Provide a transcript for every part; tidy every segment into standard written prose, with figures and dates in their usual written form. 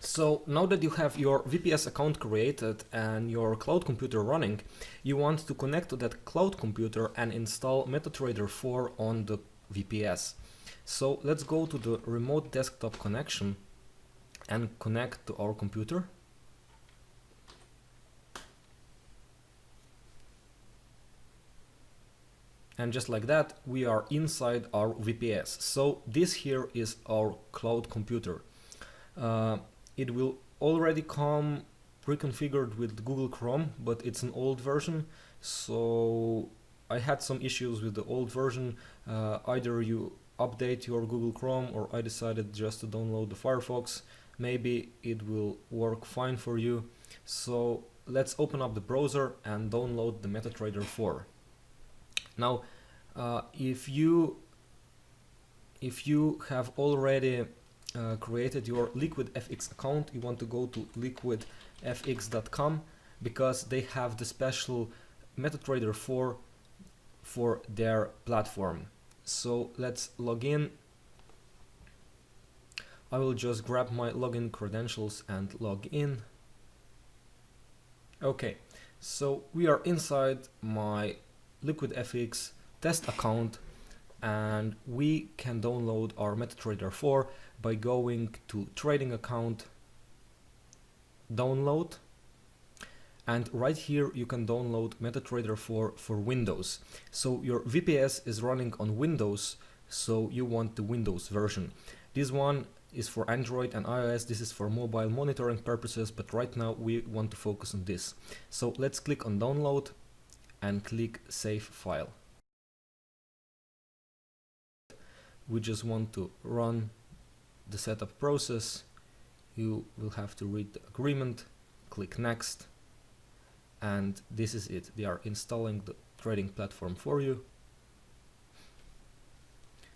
So now that you have your VPS account created and your cloud computer running, you want to connect to that cloud computer and install MetaTrader 4 on the VPS. So let's go to the remote desktop connection and connect to our computer. And just like that, we are inside our VPS. So this here is our cloud computer. It will already come pre-configured with Google Chrome, but it's an old version. So I had some issues with the old version. Either you update your Google Chrome, or I decided just to download the Firefox. Maybe it will work fine for you. So let's open up the browser and download the MetaTrader 4. Now, if you have already created your LiquidFX account, you want to go to liquidfx.com because they have the special MetaTrader 4 for their platform. So let's log in. I will just grab my login credentials and log in. Okay, so we are inside my LiquidFX test account, and we can download our MetaTrader 4 by going to trading account, download, and right here you can download MetaTrader 4 for Windows. So your VPS is running on Windows, so you want the Windows version. This one is for Android and iOS. This is for mobile monitoring purposes, but right now we want to focus on this. So let's click on download and click save file. We just want to run the setup process. You will have to read the agreement, click next, and this is it. They are installing the trading platform for you.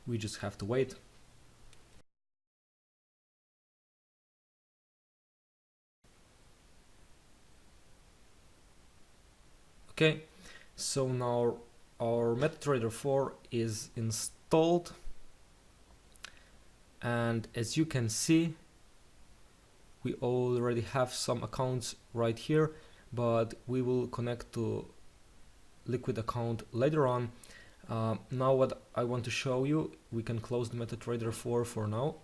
We just have to wait. Okay, so now our MetaTrader 4 is installed, and as you can see, we already have some accounts right here, but we will connect to Liquid account later on. Now what I want to show you, we can close the MetaTrader 4 for now.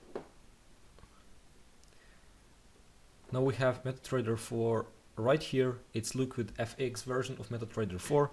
Now we have MetaTrader 4 right here. It's LiquidFX version of MetaTrader 4.